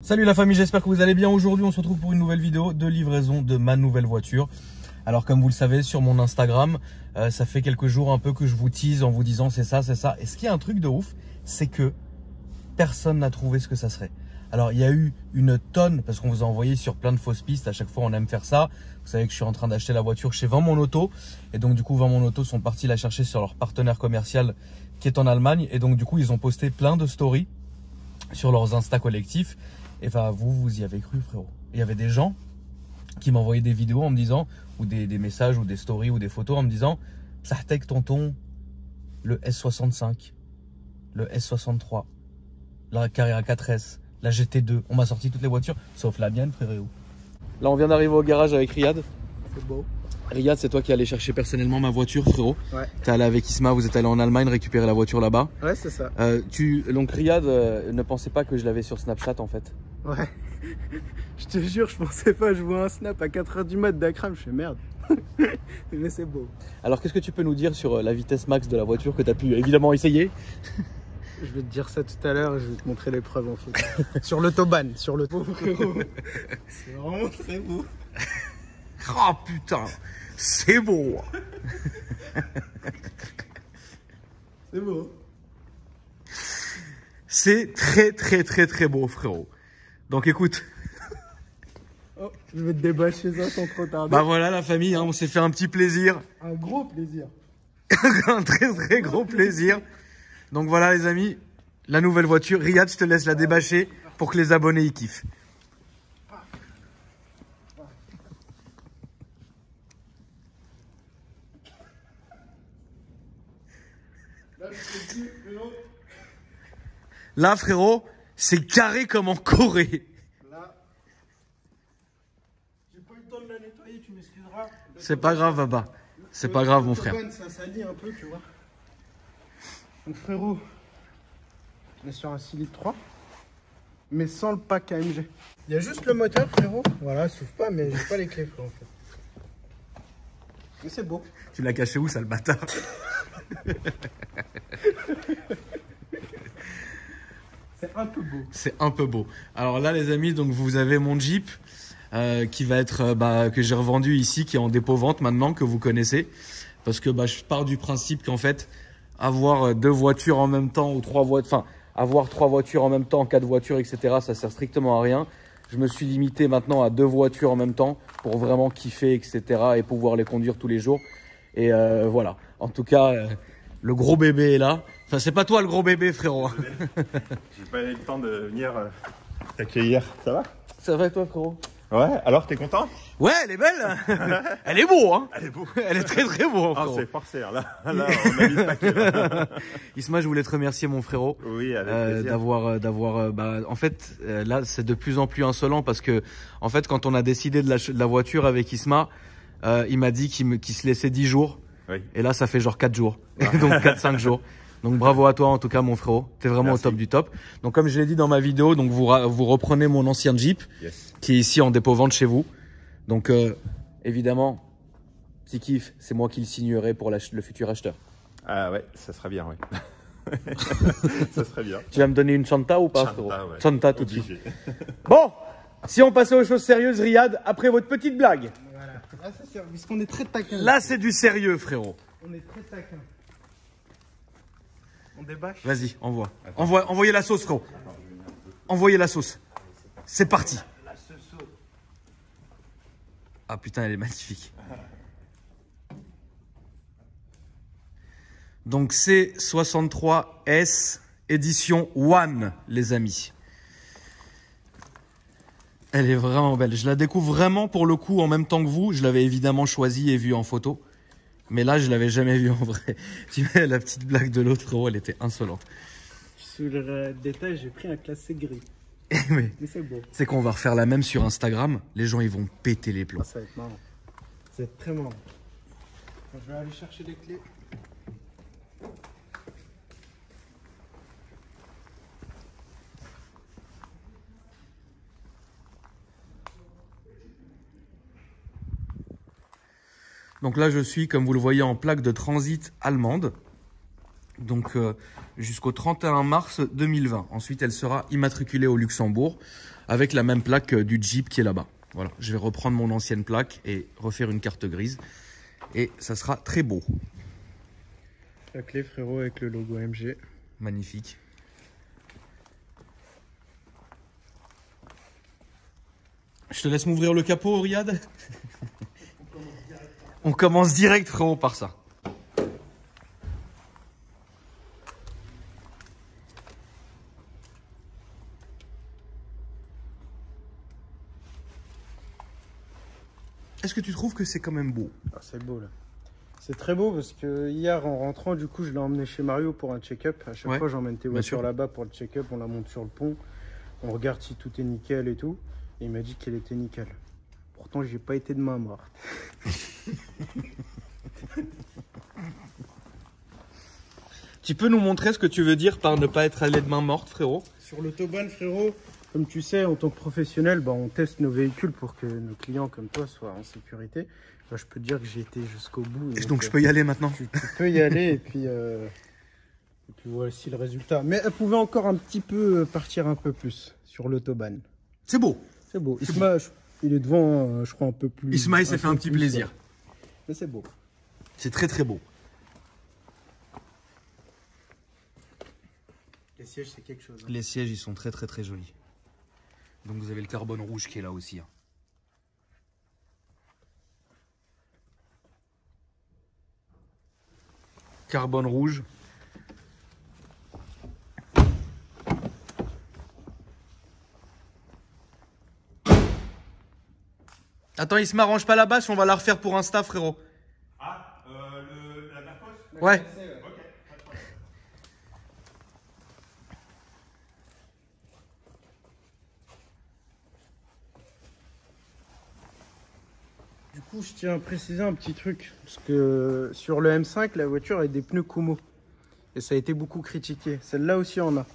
Salut la famille, j'espère que vous allez bien. Aujourd'hui on se retrouve pour une nouvelle vidéo de livraison de ma nouvelle voiture. Alors comme vous le savez sur mon Instagram, ça fait quelques jours un peu que je vous tease en vous disant c'est ça, c'est ça. Et ce qui est un truc de ouf, c'est que personne n'a trouvé ce que ça serait. Alors il y a eu une tonne, parce qu'on vous a envoyé sur plein de fausses pistes, à chaque fois on aime faire ça. Vous savez que je suis en train d'acheter la voiture chez Vends mon auto. Et donc du coup Vends mon auto sont partis la chercher sur leur partenaire commercial qui est en Allemagne. Et donc du coup ils ont posté plein de stories sur leurs Insta collectifs. Et enfin, vous y avez cru, frérot. Il y avait des gens qui m'envoyaient des vidéos en me disant, ou des messages, ou des stories, ou des photos en me disant, Psahtek tonton, le S65, le S63, la Carrera 4S, la GT2. On m'a sorti toutes les voitures, sauf la mienne, frérot. Là, on vient d'arriver au garage avec Riyad. C'est beau. Riyad, c'est toi qui allais chercher personnellement ma voiture, frérot. Ouais. T'es allé avec Isma, vous êtes allé en Allemagne récupérer la voiture là-bas. Ouais, c'est ça. Donc Riyad ne pensait pas que je l'avais sur Snapchat en fait. Ouais. Je te jure, je pensais pas. Je vois un snap à 4 h du mat d'Akram. Je fais merde. Mais c'est beau. Alors, qu'est-ce que tu peux nous dire sur la vitesse max de la voiture que tu as pu évidemment essayer? Je vais te dire ça tout à l'heure et je vais te montrer les preuves en fait. Sur l'autobahn, sur le beau frérot. C'est vraiment très beau. Oh putain, c'est beau. C'est beau. C'est très beau, frérot. Donc écoute. Oh, je vais te débâcher ça sans trop tarder. Bah voilà la famille, hein, on s'est fait un petit plaisir. Un gros plaisir. Un très gros plaisir. Donc voilà les amis, la nouvelle voiture. Riyad, je te laisse la débâcher pour que les abonnés y kiffent. Là, frérot, c'est carré comme en Corée. Là, j'ai pas eu le temps de la nettoyer, tu m'excuseras. C'est pas grave, Baba. C'est pas grave, mon frère. Ça salit un peu, tu vois. Donc, frérot, on est sur un 6 litres 3, mais sans le pack AMG. Il y a juste le moteur, frérot. Voilà, il s'ouvre pas, mais j'ai pas les clés, frérot, en fait. Mais c'est beau. Tu l'as caché où, sale bâtard? C'est un peu beau. C'est un peu beau. Alors là, les amis, donc vous avez mon Jeep qui va être que j'ai revendu ici, qui est en dépôt vente maintenant, que vous connaissez, parce que je pars du principe qu'en fait, avoir deux voitures en même temps ou trois voitures, enfin avoir trois voitures en même temps, quatre voitures, etc. Ça sert strictement à rien. Je me suis limité maintenant à deux voitures en même temps pour vraiment kiffer, etc. et pouvoir les conduire tous les jours. Et voilà. En tout cas, le gros bébé est là. Enfin, c'est pas toi le gros bébé, frérot. J'ai pas eu le temps de venir t'accueillir. Ça va? Ça va toi, frérot? Ouais, alors t'es content? Ouais, elle est belle. Elle est beau, hein. Elle est beau. Elle est très beau. Ah, c'est forcé, là on a mis le paquet. Là. Isma, je voulais te remercier, mon frérot. Oui, avec plaisir. D'avoir, en fait, là, c'est de plus en plus insolent parce que, en fait, quand on a décidé de la voiture avec Isma, il m'a dit qu'il se laissait 10 jours. Oui. Et là, ça fait genre 4 jours. Donc 4-5 jours. Donc bravo à toi en tout cas mon frérot, t'es vraiment Merci. Au top du top. Donc comme je l'ai dit dans ma vidéo, donc vous reprenez mon ancien Jeep qui est ici en dépôt vente chez vous. Donc évidemment, petit kiff, c'est moi qui le signerai pour le futur acheteur. Ah ouais, ça sera bien, ouais. Ça serait bien. Tu vas me donner une chanta ou pas, Chanta, frérot? ouais. Chanta tout de suite. Bon, si on passait aux choses sérieuses, Riyad, après votre petite blague. Voilà. Là, c'est sûr, puisqu'on est très taquin. Là, c'est du sérieux, frérot. On est très taquin. On débâche. Vas-y, envoyez la sauce, frérot. Envoyez la sauce. C'est parti. Ah putain, elle est magnifique. Donc c'est 63S édition One, les amis. Elle est vraiment belle. Je la découvre vraiment pour le coup en même temps que vous. Je l'avais évidemment choisie et vue en photo. Mais là, je l'avais jamais vue en vrai. Tu vois, la petite blague de l'autre, frérot, elle était insolente. Sur le détail, j'ai pris un classé gris. Mais c'est beau. c'est qu'on va refaire la même sur Instagram. Les gens, ils vont péter les plombs. Ça va être marrant. Ça va être très marrant. Je vais aller chercher les clés. Donc là, je suis, comme vous le voyez, en plaque de transit allemande. donc jusqu'au 31 mars 2020. Ensuite, elle sera immatriculée au Luxembourg avec la même plaque du Jeep qui est là-bas. Voilà, je vais reprendre mon ancienne plaque et refaire une carte grise. Et ça sera très beau. La clé, frérot, avec le logo MG. Magnifique. Je te laisse m'ouvrir le capot, Riyad. On commence direct, frérot, par ça. Est-ce que tu trouves que c'est quand même beau? Ah, c'est beau là. C'est très beau parce que hier en rentrant, du coup, je l'ai emmené chez Mario pour un check-up. À chaque fois, j'emmène tes voitures là-bas pour le check-up. On la monte sur le pont. On regarde si tout est nickel et tout. Et il m'a dit qu'elle était nickel. Pourtant, j'ai pas été de main morte. Tu peux nous montrer ce que tu veux dire par ne pas être allé de main morte, frérot? Sur l'autobahn, frérot, comme tu sais, en tant que professionnel, bah, on teste nos véhicules pour que nos clients comme toi soient en sécurité. Bah, je peux te dire que j'ai été jusqu'au bout. Donc je peux y aller maintenant? Tu peux y aller et puis voici le résultat. Mais elle pouvait encore un petit peu partir un peu plus sur l'autobahn. C'est beau. C'est beau. Isma, il est devant, je crois, un peu plus. Isma, il s'est fait un petit plaisir. Mais c'est beau. C'est très très beau. Les sièges, c'est quelque chose. Hein. Les sièges, ils sont très très très jolis. Donc vous avez le carbone rouge qui est là aussi. Hein. Carbone rouge. Attends, il se m'arrange pas la bâche, on va la refaire pour Insta, frérot. Ah, la Narcos? Ouais. Du coup, je tiens à préciser un petit truc. Parce que sur le M5, la voiture a des pneus Kumo. Et ça a été beaucoup critiqué. Celle-là aussi en a.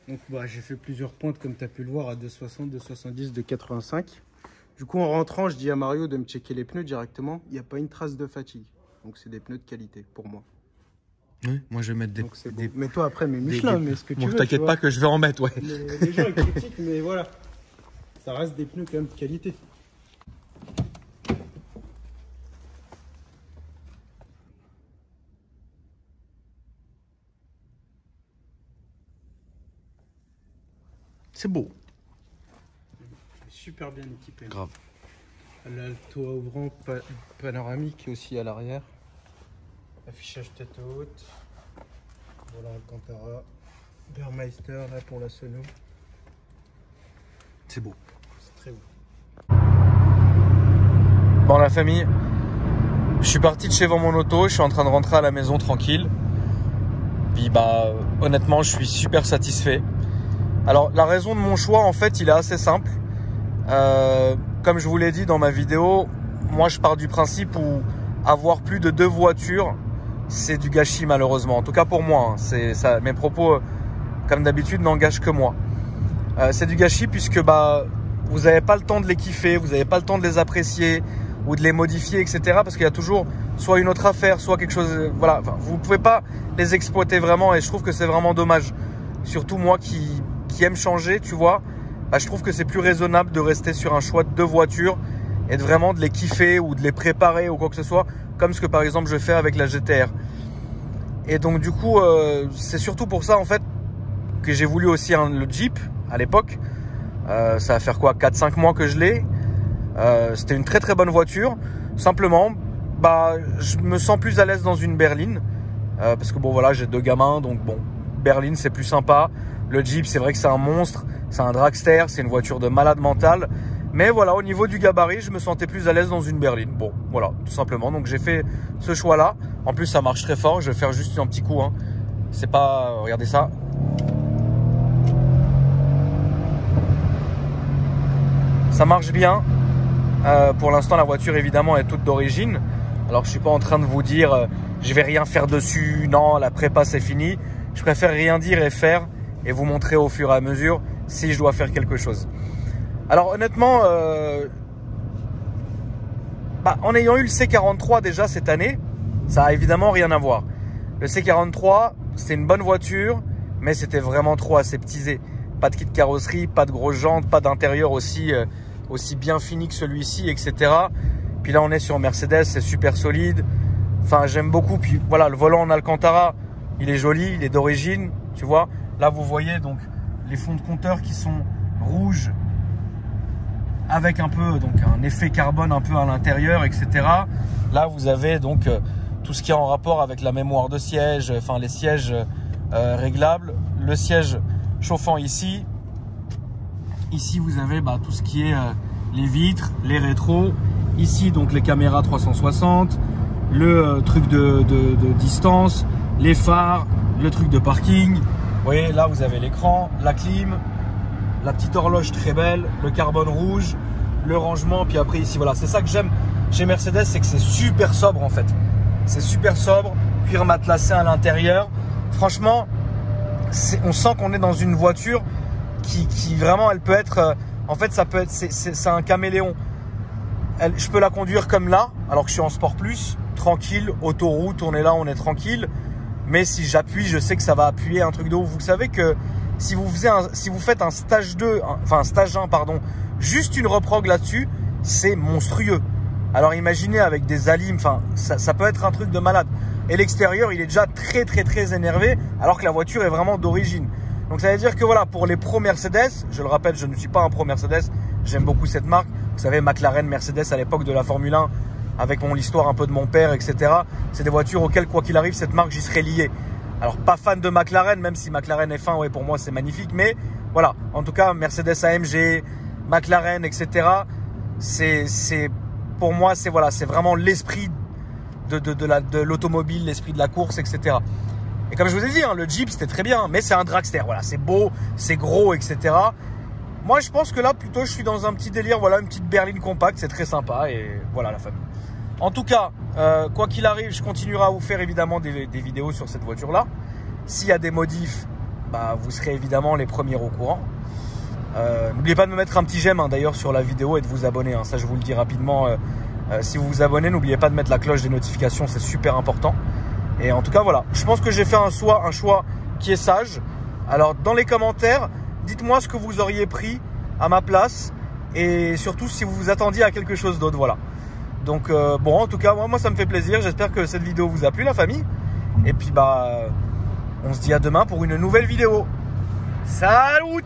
Donc bah, j'ai fait plusieurs pointes, comme tu as pu le voir, à 2,60, 2,70, 2,85. Du coup, en rentrant, je dis à Mario de me checker les pneus directement. Il n'y a pas une trace de fatigue. Donc c'est des pneus de qualité pour moi. Oui, moi je vais mettre des... Mais toi après, mais Michelin, mais ce que tu veux. T'inquiète pas que je vais en mettre, ouais. Les gens ils critiquent, mais voilà. Ça reste des pneus quand même de qualité. C'est beau. Super bien équipé. Grave. Elle a le toit ouvrant panoramique aussi à l'arrière. Affichage tête haute. Voilà Alcantara. Burmeister là pour la sono. C'est beau. C'est très beau. Bon la famille, je suis parti de chez Vends mon auto, je suis en train de rentrer à la maison tranquille. Puis bah honnêtement je suis super satisfait. Alors la raison de mon choix en fait il est assez simple. Comme je vous l'ai dit dans ma vidéo, moi je pars du principe où avoir plus de 2 voitures, c'est du gâchis malheureusement. En tout cas pour moi, hein. C'est ça. Mes propos, comme d'habitude, n'engagent que moi. C'est du gâchis puisque bah vous n'avez pas le temps de les kiffer, vous n'avez pas le temps de les apprécier ou de les modifier, etc. Parce qu'il y a toujours soit une autre affaire, soit quelque chose. Voilà, enfin, vous ne pouvez pas les exploiter vraiment et je trouve que c'est vraiment dommage. Surtout moi qui aime changer, tu vois. Bah, je trouve que c'est plus raisonnable de rester sur un choix de 2 voitures et de vraiment de les kiffer ou de les préparer ou quoi que ce soit, comme ce que par exemple je fais avec la GTR. Et donc du coup, c'est surtout pour ça en fait que j'ai voulu aussi le Jeep à l'époque. Ça va faire quoi, 4-5 mois que je l'ai. C'était une très très bonne voiture. Simplement, bah, je me sens plus à l'aise dans une berline. Parce que bon voilà, j'ai 2 gamins, donc bon, berline c'est plus sympa. Le Jeep, c'est vrai que c'est un monstre, c'est un dragster, c'est une voiture de malade mental. Mais voilà, au niveau du gabarit, je me sentais plus à l'aise dans une berline. Bon, voilà, tout simplement. Donc j'ai fait ce choix-là. En plus, ça marche très fort. Je vais faire juste un petit coup. Hein. C'est pas... regardez ça. Ça marche bien. Pour l'instant, la voiture, évidemment, est toute d'origine. Alors, je suis pas en train de vous dire je vais rien faire dessus. Non, la prépa, c'est fini. Je préfère rien dire et faire et vous montrer au fur et à mesure si je dois faire quelque chose. Alors honnêtement, en ayant eu le C43 déjà cette année, ça a évidemment rien à voir. Le C43, c'était une bonne voiture, mais c'était vraiment trop aseptisé. Pas de kit carrosserie, pas de grosses jantes, pas d'intérieur aussi bien fini que celui-ci, etc. Puis là, on est sur Mercedes, c'est super solide. Enfin, j'aime beaucoup. Puis voilà, le volant en Alcantara, il est joli, il est d'origine, tu vois. Là, vous voyez donc les fonds de compteur qui sont rouges avec un peu donc un effet carbone un peu à l'intérieur, etc. Là, vous avez donc tout ce qui est en rapport avec la mémoire de siège, enfin les sièges réglables, le siège chauffant ici. Ici, vous avez tout ce qui est les vitres, les rétros. Ici, donc les caméras 360, le truc de distance, les phares, le truc de parking. Vous voyez, là, vous avez l'écran, la clim, la petite horloge très belle, le carbone rouge, le rangement. Puis après, ici, voilà, c'est ça que j'aime chez Mercedes, c'est que c'est super sobre en fait. C'est super sobre, cuir matelassé à l'intérieur. Franchement, on sent qu'on est dans une voiture qui vraiment, elle peut être, en fait, ça peut être, c'est un caméléon. Je peux la conduire comme là, alors que je suis en Sport Plus, tranquille, autoroute, on est là, on est tranquille. Mais si j'appuie, je sais que ça va appuyer un truc de ouf. Vous savez que si vous faites un stage 2, enfin un stage 1, pardon, juste une reprog là-dessus, c'est monstrueux. Alors imaginez avec des alims, enfin ça peut être un truc de malade. Et l'extérieur, il est déjà très très très énervé, alors que la voiture est vraiment d'origine. Donc ça veut dire que voilà, pour les pros Mercedes, je le rappelle, je ne suis pas un pro Mercedes, j'aime beaucoup cette marque. Vous savez, McLaren, Mercedes à l'époque de la Formule 1, avec l'histoire un peu de mon père, etc. C'est des voitures auxquelles, quoi qu'il arrive, cette marque, j'y serais lié. Alors pas fan de McLaren, même si McLaren F1, ouais, pour moi c'est magnifique, mais voilà, en tout cas Mercedes AMG, McLaren, etc. Pour moi, c'est voilà, c'est vraiment l'esprit de l'automobile, l'esprit de la course, etc. Et comme je vous ai dit, le Jeep c'était très bien, mais c'est un dragster, voilà, c'est beau, c'est gros, etc. Moi je pense que là plutôt je suis dans un petit délire, voilà, une petite berline compacte, c'est très sympa et voilà la famille. En tout cas, quoi qu'il arrive, je continuerai à vous faire évidemment des vidéos sur cette voiture-là. S'il y a des modifs, vous serez évidemment les premiers au courant. N'oubliez pas de me mettre un petit j'aime d'ailleurs sur la vidéo et de vous abonner. Ça, je vous le dis rapidement. Si vous vous abonnez, n'oubliez pas de mettre la cloche des notifications, c'est super important. Et en tout cas, voilà. Je pense que j'ai fait un choix qui est sage. Alors, dans les commentaires, dites-moi ce que vous auriez pris à ma place et surtout si vous vous attendiez à quelque chose d'autre. Voilà. Donc bon, en tout cas, moi ça me fait plaisir. J'espère que cette vidéo vous a plu, la famille. Et puis on se dit à demain pour une nouvelle vidéo. Salut!